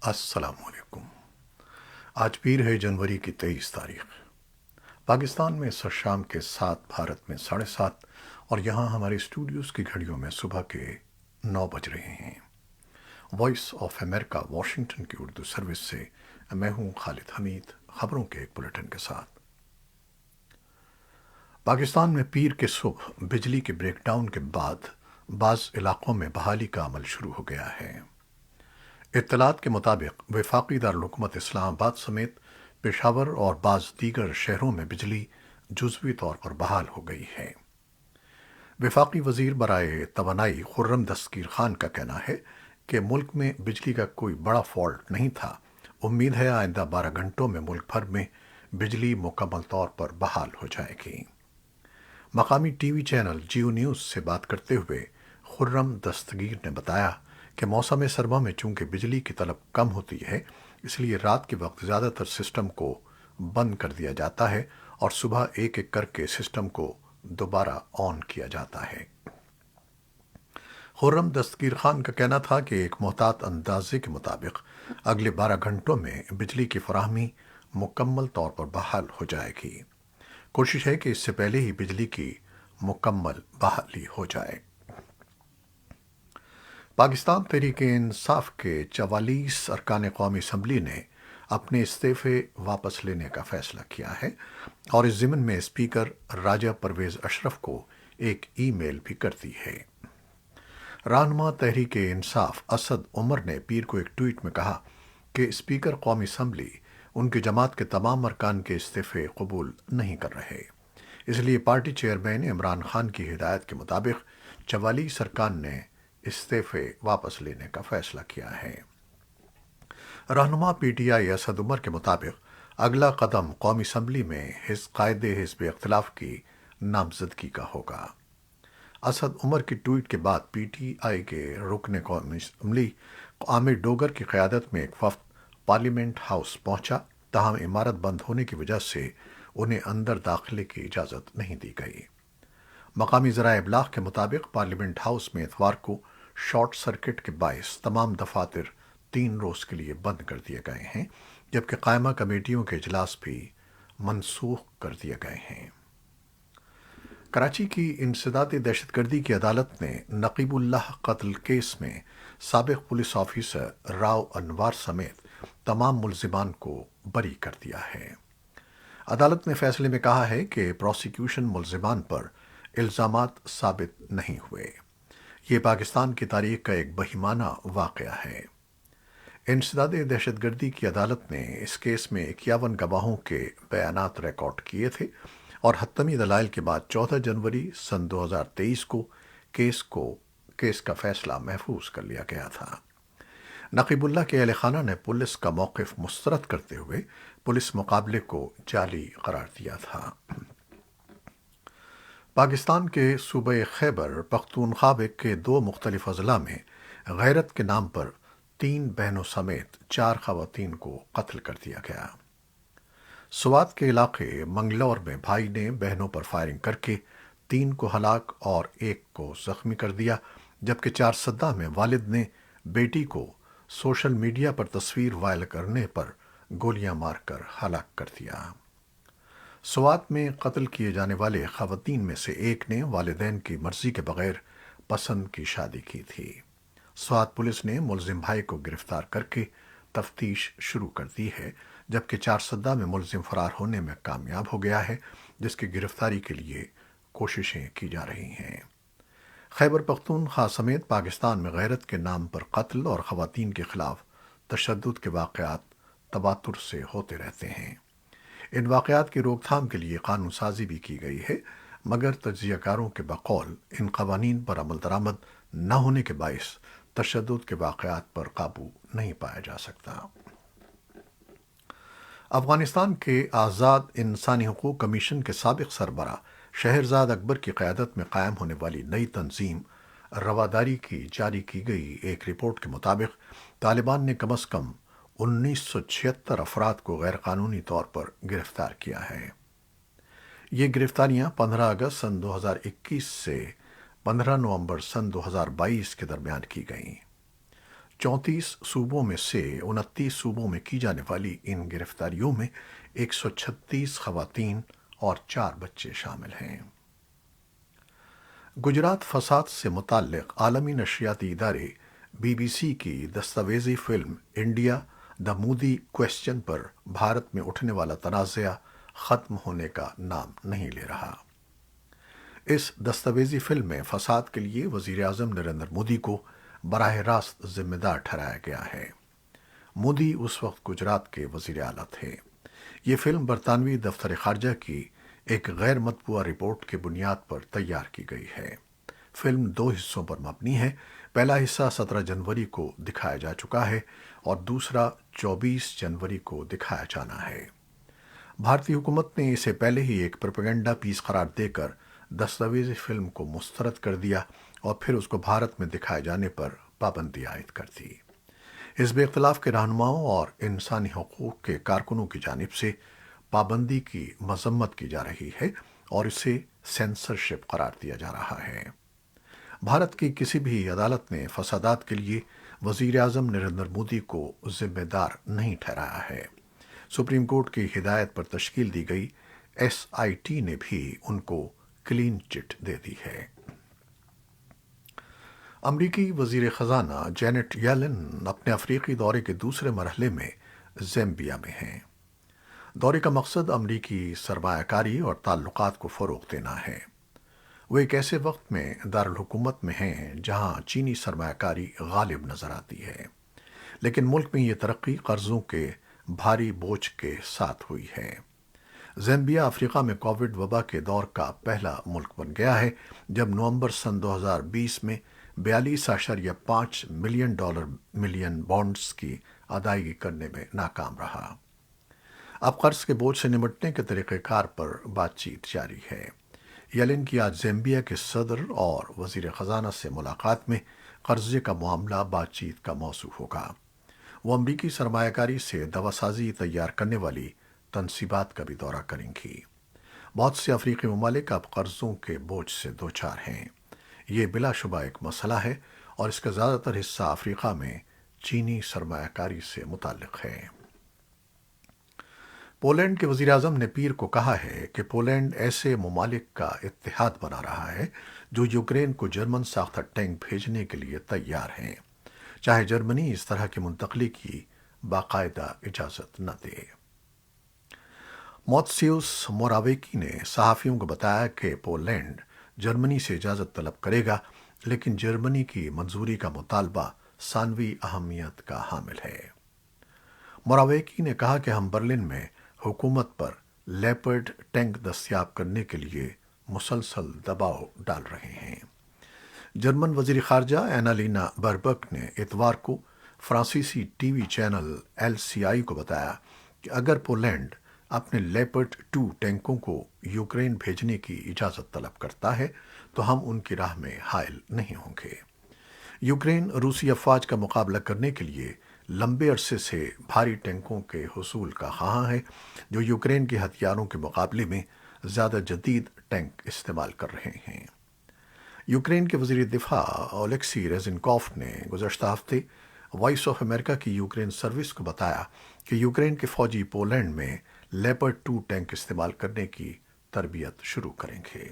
السلام علیکم۔ آج پیر ہے جنوری کی 23 تاریخ۔ پاکستان میں اس وقت شام کے 7، بھارت میں 7:30، اور یہاں ہمارے اسٹوڈیوز کی گھڑیوں میں صبح کے 9 بج رہے ہیں۔ وائس آف امریکہ واشنگٹن کی اردو سروس سے میں ہوں خالد حمید، خبروں کے ایک بلیٹن کے ساتھ۔ پاکستان میں پیر کے صبح بجلی کے بریک ڈاؤن کے بعد بعض علاقوں میں بحالی کا عمل شروع ہو گیا ہے۔ اطلاعات کے مطابق وفاقی دارالحکومت اسلام آباد سمیت پشاور اور بعض دیگر شہروں میں بجلی جزوی طور پر بحال ہو گئی ہے۔ وفاقی وزیر برائے توانائی خرم دستگیر خان کا کہنا ہے کہ ملک میں بجلی کا کوئی بڑا فالٹ نہیں تھا۔ امید ہے آئندہ 12 گھنٹوں میں ملک بھر میں بجلی مکمل طور پر بحال ہو جائے گی۔ مقامی T V channel Geo news سے بات کرتے ہوئے خرم دستگیر نے بتایا کہ موسم سرما میں چونکہ بجلی کی طلب کم ہوتی ہے، اس لیے رات کے وقت زیادہ تر سسٹم کو بند کر دیا جاتا ہے اور صبح ایک ایک کر کے سسٹم کو دوبارہ آن کیا جاتا ہے۔ خرم دستگیر خان کا کہنا تھا کہ ایک محتاط اندازے کے مطابق اگلے 12 گھنٹوں میں بجلی کی فراہمی مکمل طور پر بحال ہو جائے گی۔ کوشش ہے کہ اس سے پہلے ہی بجلی کی مکمل بحالی ہو جائے۔ پاکستان تحریک انصاف کے 44 ارکان قومی اسمبلی نے اپنے استعفے واپس لینے کا فیصلہ کیا ہے اور اس ضمن میں اسپیکر راجہ پرویز اشرف کو ایک ای میل بھی کر دی ہے۔ رہنما تحریک انصاف اسد عمر نے پیر کو ایک ٹویٹ میں کہا کہ اسپیکر قومی اسمبلی ان کی جماعت کے تمام ارکان کے استعفے قبول نہیں کر رہے، اس لیے پارٹی چیئرمین عمران خان کی ہدایت کے مطابق 44 ارکان نے استعفے واپس لینے کا فیصلہ کیا ہے۔ رہنما P T I Asad Umar کے مطابق اگلا قدم قومی اسمبلی میں قائد حزب اختلاف کی نامزدگی کا ہوگا۔ اسد عمر کی ٹویٹ کے بعد پی ٹی آئی کے رکن قومی اسمبلی عامر ڈوگر کی قیادت میں ایک وفد پارلیمنٹ ہاؤس پہنچا، تاہم عمارت بند ہونے کی وجہ سے انہیں اندر داخلے کی اجازت نہیں دی گئی۔ مقامی ذرائع ابلاغ کے مطابق پارلیمنٹ ہاؤس میں اتوار کو شارٹ سرکٹ کے باعث تمام دفاتر 3 روز کے لیے بند کر دیے گئے ہیں، جبکہ قائمہ کمیٹیوں کے اجلاس بھی منسوخ کر دیے گئے ہیں۔ کراچی کی انسداد دہشت گردی کی عدالت نے نقیب اللہ قتل کیس میں سابق پولیس آفیسر راؤ انوار سمیت تمام ملزمان کو بری کر دیا ہے۔ عدالت نے فیصلے میں کہا ہے کہ پروسیکیوشن ملزمان پر الزامات ثابت نہیں ہوئے۔ یہ پاکستان کی تاریخ کا ایک بہیمانہ واقعہ ہے۔ انسداد دہشت گردی کی عدالت نے اس کیس میں 51 گواہوں کے بیانات ریکارڈ کیے تھے اور حتمی دلائل کے بعد 14 جنوری سن 2023 کو کیس کا فیصلہ محفوظ کر لیا گیا تھا۔ نقیب اللہ کے اہل خانہ نے پولیس کا موقف مسترد کرتے ہوئے پولیس مقابلے کو جعلی قرار دیا تھا۔ پاکستان کے صوبہ خیبر پختونخوا کے 2 مختلف اضلاع میں غیرت کے نام پر 3 بہنوں سمیت 4 خواتین کو قتل کر دیا گیا۔ سوات کے علاقے منگلور میں بھائی نے بہنوں پر فائرنگ کر کے 3 کو ہلاک اور 1 کو زخمی کر دیا، جبکہ چارسدہ میں والد نے بیٹی کو سوشل میڈیا پر تصویر وائرل کرنے پر گولیاں مار کر ہلاک کر دیا۔ سوات میں قتل کیے جانے والے خواتین میں سے ایک نے والدین کی مرضی کے بغیر پسند کی شادی کی تھی۔ سوات پولیس نے ملزم بھائی کو گرفتار کر کے تفتیش شروع کر دی ہے، جبکہ چارسدہ میں ملزم فرار ہونے میں کامیاب ہو گیا ہے، جس کی گرفتاری کے لیے کوششیں کی جا رہی ہیں۔ خیبر پختونخوا سمیت پاکستان میں غیرت کے نام پر قتل اور خواتین کے خلاف تشدد کے واقعات تواتر سے ہوتے رہتے ہیں۔ ان واقعات کی روک تھام کے لیے قانون سازی بھی کی گئی ہے، مگر تجزیہ کاروں کے بقول ان قوانین پر عمل درآمد نہ ہونے کے باعث تشدد کے واقعات پر قابو نہیں پایا جا سکتا۔ افغانستان کے آزاد انسانی حقوق کمیشن کے سابق سربراہ شہرزاد اکبر کی قیادت میں قائم ہونے والی نئی تنظیم رواداری کی جاری کی گئی ایک رپورٹ کے مطابق طالبان نے کم از کم 1976 افراد کو غیر قانونی طور پر گرفتار کیا ہے۔ یہ گرفتاریاں 15 اگست سن 2021 سے 15 نومبر سن 2022 کے درمیان کی گئیں۔ 34 صوبوں میں سے 29 صوبوں میں کی جانے والی ان گرفتاریوں میں 136 خواتین اور 4 بچے شامل ہیں۔ گجرات فساد سے متعلق عالمی نشریاتی ادارے بی بی سی کی دستاویزی فلم انڈیا دا مودی کوسچن پر بھارت میں اٹھنے والا تنازعہ ختم ہونے کا نام نہیں لے رہا۔ اس دستاویزی فلم میں فساد کے لیے وزیر اعظم نریندر مودی کو براہ راست ذمہ دار ٹھہرایا گیا ہے۔ مودی اس وقت گجرات کے وزیر اعلیٰ تھے۔ یہ فلم برطانوی دفتر خارجہ کی ایک غیر مطبوعہ رپورٹ کی بنیاد پر تیار کی گئی ہے۔ فلم 2 حصوں پر مبنی ہے۔ پہلا حصہ 17 جنوری کو دکھایا جا چکا ہے اور دوسرا 24 جنوری کو دکھایا جانا ہے۔ بھارتی حکومت نے اسے پہلے ہی ایک پروپیگنڈا پیس قرار دے کر دستاویزی فلم کو مسترد کر دیا اور پھر اس کو بھارت میں دکھائے جانے پر پابندی عائد کر دی۔ حزب اختلاف کے رہنماؤں اور انسانی حقوق کے کارکنوں کی جانب سے پابندی کی مذمت کی جا رہی ہے اور اسے سینسرشپ قرار دیا جا رہا ہے۔ بھارت کی کسی بھی عدالت نے فسادات کے لیے وزیر اعظم نریندر مودی کو ذمہ دار نہیں ٹھہرایا ہے۔ سپریم کورٹ کی ہدایت پر تشکیل دی گئی ایس آئی ٹی نے بھی ان کو کلین چٹ دے دی ہے۔ امریکی وزیر خزانہ جینٹ یلن اپنے افریقی دورے کے دوسرے مرحلے میں زیمبیا میں ہیں۔ دورے کا مقصد امریکی سرمایہ کاری اور تعلقات کو فروغ دینا ہے۔ وہ ایک ایسے وقت میں دارالحکومت میں ہیں جہاں چینی سرمایہ کاری غالب نظر آتی ہے، لیکن ملک میں یہ ترقی قرضوں کے بھاری بوجھ کے ساتھ ہوئی ہے۔ زیمبیا افریقہ میں کووڈ وبا کے دور کا پہلا ملک بن گیا ہے جب نومبر سن 2020 میں 42.5 ملین بانڈز کی ادائیگی کرنے میں ناکام رہا۔ اب قرض کے بوجھ سے نمٹنے کے طریقہ کار پر بات چیت جاری ہے۔ یلن کی آج زیمبیا کے صدر اور وزیر خزانہ سے ملاقات میں قرضے کا معاملہ بات چیت کا موضوع ہوگا۔ وہ امریکی سرمایہ کاری سے دوا سازی تیار کرنے والی تنصیبات کا بھی دورہ کریں گی۔ بہت سے افریقی ممالک اب قرضوں کے بوجھ سے دوچار ہیں۔ یہ بلا شبہ ایک مسئلہ ہے اور اس کا زیادہ تر حصہ افریقہ میں چینی سرمایہ کاری سے متعلق ہے۔ پولینڈ کے وزیر اعظم نے پیر کو کہا ہے کہ پولینڈ ایسے ممالک کا اتحاد بنا رہا ہے جو یوکرین کو جرمن ساختہ ٹینک بھیجنے کے لیے تیار ہیں، چاہے جرمنی اس طرح کی منتقلی کی باقاعدہ اجازت نہ دے۔ موتسیوس موراویکی نے صحافیوں کو بتایا کہ پولینڈ جرمنی سے اجازت طلب کرے گا، لیکن جرمنی کی منظوری کا مطالبہ ثانوی اہمیت کا حامل ہے۔ موراویکی نے کہا کہ ہم برلن میں حکومت پر لیپرڈ ٹینک دستیاب کرنے کے لیے مسلسل دباؤ ڈال رہے ہیں۔ جرمن وزیر خارجہ اینالینا بربک نے اتوار کو فرانسیسی T V channel L C I کو بتایا کہ اگر پولینڈ اپنے لیپرڈ 2 ٹینکوں کو یوکرین بھیجنے کی اجازت طلب کرتا ہے تو ہم ان کی راہ میں حائل نہیں ہوں گے۔ یوکرین روسی افواج کا مقابلہ کرنے کے لیے لمبے عرصے سے بھاری ٹینکوں کے حصول کا خواہاں ہے جو یوکرین کے ہتھیاروں کے مقابلے میں زیادہ جدید ٹینک استعمال کر رہے ہیں۔ یوکرین کے وزیر دفاع اولیکسی ریزنکوف نے گزشتہ ہفتے وائس آف امریکہ کی یوکرین سروس کو بتایا کہ یوکرین کے فوجی پولینڈ میں لیپرڈ 2 ٹینک استعمال کرنے کی تربیت شروع کریں گے۔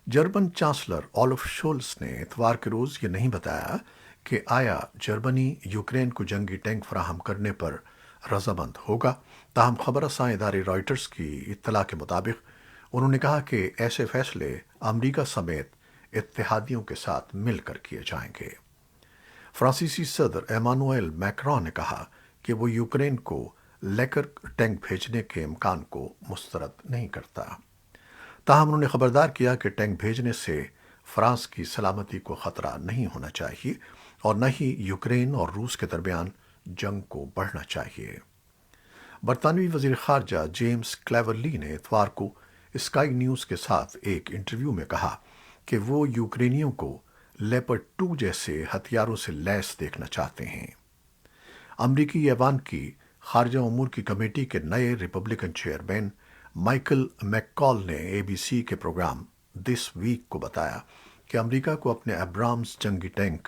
جرمن چانسلر آلف شولز نے اتوار کے روز یہ نہیں بتایا کہ آیا جرمنی یوکرین کو جنگی ٹینک فراہم کرنے پر رضامند ہوگا، تاہم خبر رساں ادارے رائٹرز کی اطلاع کے مطابق انہوں نے کہا کہ ایسے فیصلے امریکہ سمیت اتحادیوں کے ساتھ مل کر کیے جائیں گے۔ فرانسیسی صدر ایمانوئل میکرون نے کہا کہ وہ یوکرین کو لیکر ٹینک بھیجنے کے امکان کو مسترد نہیں کرتا، تاہم انہوں نے خبردار کیا کہ ٹینک بھیجنے سے فرانس کی سلامتی کو خطرہ نہیں ہونا چاہیے اور نہ ہی یوکرین اور روس کے درمیان جنگ کو بڑھنا چاہیے۔ برطانوی وزیر خارجہ جیمز کلیورلی نے اتوار کو اسکائی نیوز کے ساتھ ایک انٹرویو میں کہا کہ وہ یوکرینیوں کو لیپرڈ 2 جیسے ہتھیاروں سے لیس دیکھنا چاہتے ہیں۔ امریکی ایوان کی خارجہ امور کی کمیٹی کے نئے ریپبلکن چیئرمین مائیکل میک کال نے اے بی سی کے پروگرام دس ویک کو بتایا کہ امریکہ کو اپنے ابرامز جنگی ٹینک